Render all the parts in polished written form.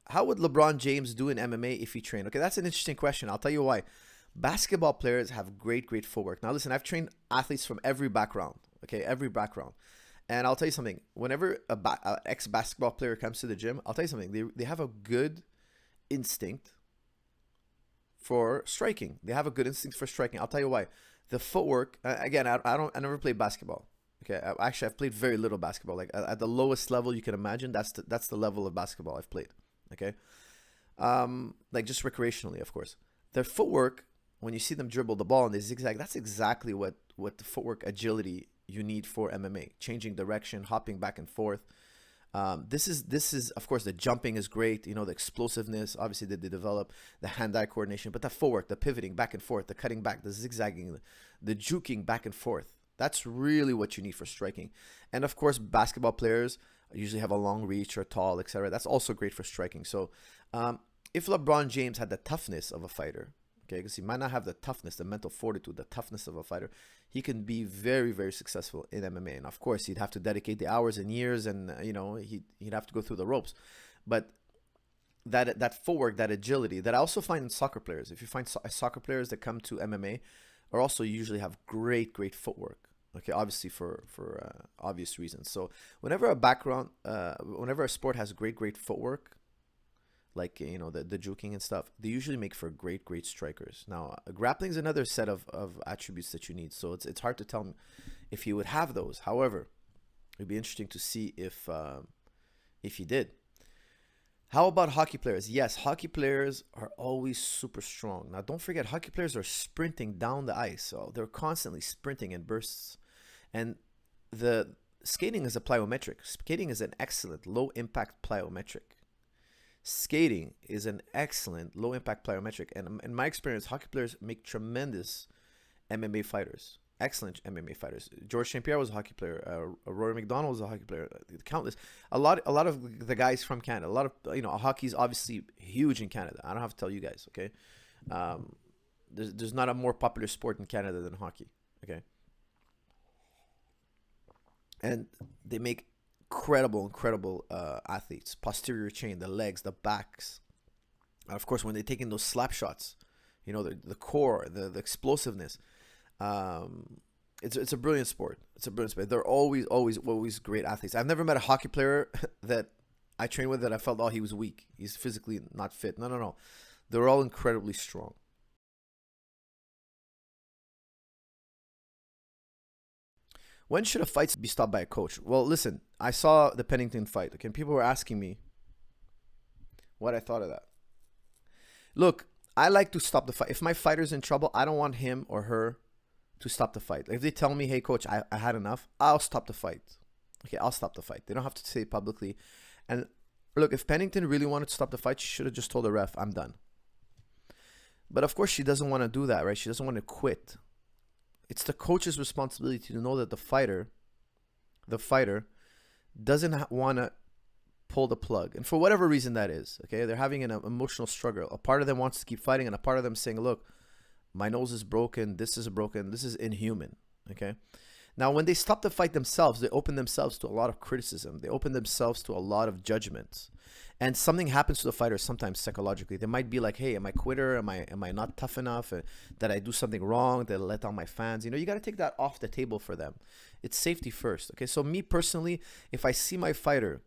how would LeBron James do in MMA if he trained? Okay, that's an interesting question. I'll tell you why. Basketball players have great footwork. Now, listen, I've trained athletes from every background. Okay, every background. And I'll tell you something. Whenever a ex-basketball player comes to the gym, I'll tell you something. They have a good instinct for striking. They have a good instinct for striking. I'll tell you why. The footwork. Again, I never played basketball. Okay, actually, I've played very little basketball. Like at the lowest level you can imagine, that's the level of basketball I've played. Okay, like just recreationally, of course. Their footwork, when you see them dribble the ball and they zigzag, that's exactly what the footwork agility you need for MMA. Changing direction, hopping back and forth. This is of course, the jumping is great. You know, the explosiveness, obviously, that they develop, the hand-eye coordination, but the footwork, the pivoting back and forth, the cutting back, the zigzagging, the juking back and forth. That's really what you need for striking. And of course, basketball players usually have a long reach or tall, etc. That's also great for striking. So if LeBron James had the toughness of a fighter, okay, because he might not have the toughness, the mental fortitude, the toughness of a fighter, he can be very successful in MMA. And of course, he'd have to dedicate the hours and years, and you know, he'd have to go through the ropes. But that footwork, that agility, that I also find in soccer players. If you find soccer players that come to MMA, or also usually have great footwork. Okay, obviously for obvious reasons. So whenever whenever a sport has great footwork, like, you know, the juking and stuff, they usually make for great strikers. Now, grappling is another set of attributes that you need. So it's hard to tell if he would have those. However, it'd be interesting to see if he did. How about hockey players? Yes, hockey players are always super strong. Now, don't forget, hockey players are sprinting down the ice. So they're constantly sprinting in bursts. And the skating is a plyometric. Skating is an excellent low-impact plyometric. Skating is an excellent low-impact plyometric. And in my experience, hockey players make tremendous MMA fighters. Excellent MMA fighters. George St. Pierre was a hockey player. Rory McDonald was a hockey player. Countless. A lot of the guys from Canada. A lot of, you know, hockey's obviously huge in Canada. I don't have to tell you guys, okay? There's not a more popular sport in Canada than hockey, okay? And they make incredible athletes. Posterior chain, the legs, the backs. Of course, when they take in those slap shots, you know, the core, the explosiveness. It's a brilliant sport. It's a brilliant sport. They're always great athletes. I've never met a hockey player that I trained with that I felt, oh, he was weak, he's physically not fit. No. They're all incredibly strong. When should a fight be stopped by a coach? Well, listen, I saw the Pennington fight. Okay, and people were asking me what I thought of that. Look, I like to stop the fight. If my fighter's in trouble, I don't want him or her to stop the fight. If they tell me, hey, coach, I had enough, I'll stop the fight. Okay, I'll stop the fight. They don't have to say it publicly. And look, if Pennington really wanted to stop the fight, she should have just told the ref, I'm done. But of course, she doesn't want to do that, right? She doesn't want to quit. It's the coach's responsibility to know that the fighter doesn't want to pull the plug. And for whatever reason that is, okay, they're having an emotional struggle. A part of them wants to keep fighting, and a part of them saying, look, my nose is broken, this is inhuman, okay? Now, when they stop the fight themselves, they open themselves to a lot of criticism. They open themselves to a lot of judgments. And something happens to the fighter sometimes psychologically. They might be like, hey, am I a quitter? Am I not tough enough? Did I do something wrong? Did I let down my fans? You know, you got to take that off the table for them. It's safety first, okay? So me personally, if I see my fighter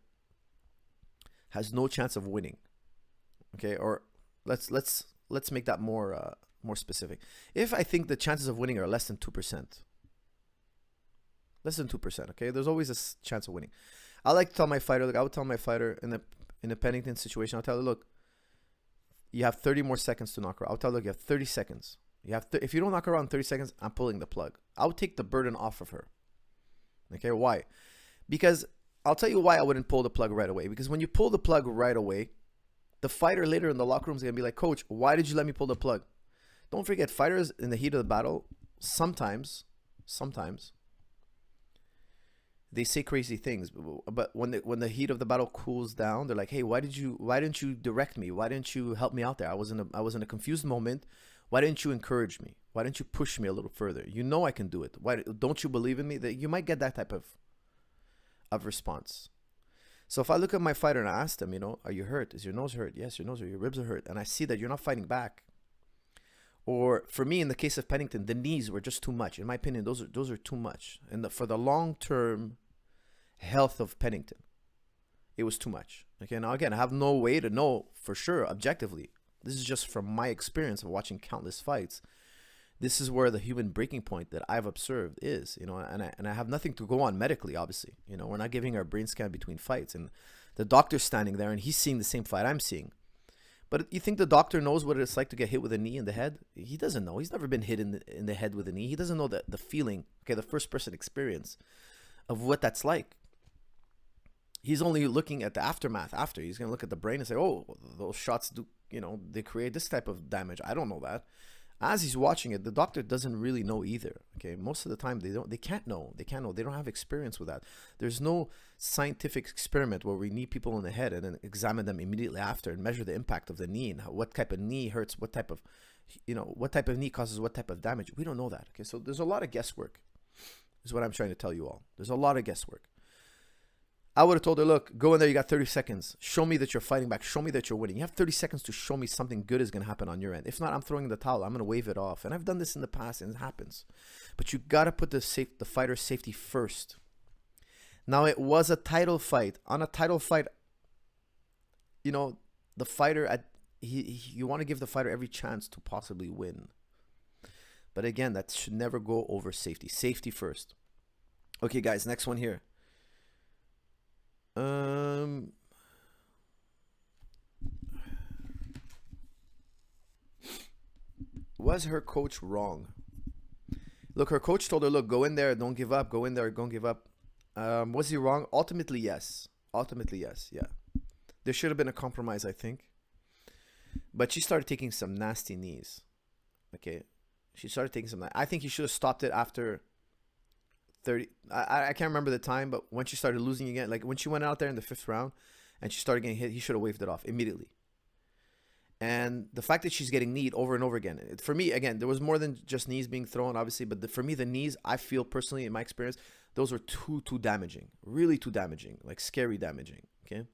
has no chance of winning, okay, or let's make that more specific. If I think the chances of winning are less than 2%, okay, there's always a chance of winning. I like to tell my fighter, like I would tell my fighter in a Pennington situation, I'll tell her, look, you have 30 more seconds to knock her out. I'll tell her, look, you have 30 seconds. If you don't knock her out in 30 seconds, I'm pulling the plug. I'll take the burden off of her. Okay, why? Because I'll tell you why I wouldn't pull the plug right away. Because when you pull the plug right away, the fighter later in the locker room is going to be like, coach, why did you let me pull the plug? Don't forget, fighters in the heat of the battle, sometimes, they say crazy things. But when the heat of the battle cools down, they're like, hey, why didn't you direct me? Why didn't you help me out there? I was in a confused moment. Why didn't you encourage me? Why didn't you push me a little further? You know I can do it. Why don't you believe in me? That you might get that type of response. So if I look at my fighter and I ask them, you know, are you hurt? Is your nose hurt? Yes, your nose or your ribs are hurt. And I see that you're not fighting back. Or for me, in the case of Pennington, the knees were just too much. In my opinion, those are too much. And for the long-term health of Pennington, it was too much. Okay, now again, I have no way to know for sure objectively. This is just from my experience of watching countless fights. This is where the human breaking point that I've observed is, you know, and I have nothing to go on medically, obviously. You know, we're not giving our brain scan between fights, and the doctor's standing there and he's seeing the same fight I'm seeing. But you think the doctor knows what it's like to get hit with a knee in the head? He doesn't know. He's never been hit in the head with a knee. He doesn't know the feeling, okay, the first person experience of what that's like. He's only looking at the aftermath after. He's going to look at the brain and say, oh, those shots do, you know, they create this type of damage. I don't know that. As he's watching it, the doctor doesn't really know either. Okay, most of the time they can't know. They don't have experience with that. There's no scientific experiment where we knee people in the head and then examine them immediately after and measure the impact of the knee and what type of knee hurts, what type of, you know, what type of knee causes what type of damage. We don't know that. Okay, so there's a lot of guesswork, is what I'm trying to tell you all. There's a lot of guesswork. I would have told her, look, go in there, you got 30 seconds. Show me that you're fighting back. Show me that you're winning. You have 30 seconds to show me something good is going to happen on your end. If not, I'm throwing the towel. I'm going to wave it off. And I've done this in the past, and it happens. But you got to put the fighter's safety first. Now, it was a title fight. On a title fight, you know, the fighter, you want to give the fighter every chance to possibly win. But again, that should never go over safety. Safety first. Okay, guys, next one here. Was her coach wrong? Look, her coach told her, look, go in there, don't give up, go in there, don't give up. Was he wrong? Ultimately, yes. Ultimately, yes, yeah. There should have been a compromise, I think. But she started taking some nasty knees. Okay. She started taking some. I think he should have stopped it after 30. I can't remember the time, but when she started losing again, like when she went out there in the 5th round and she started getting hit, he should have waved it off immediately. And the fact that she's getting kneed over and over again, for me, again, there was more than just knees being thrown, obviously, but for me, the knees, I feel personally, in my experience, those were too damaging, really too damaging, like scary damaging, okay?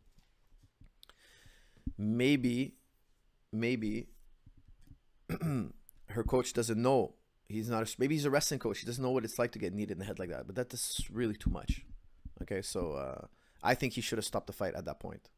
Maybe her coach doesn't know. Maybe he's a wrestling coach. He doesn't know what it's like to get kneed in the head like that, but that is really too much, okay? So I think he should have stopped the fight at that point.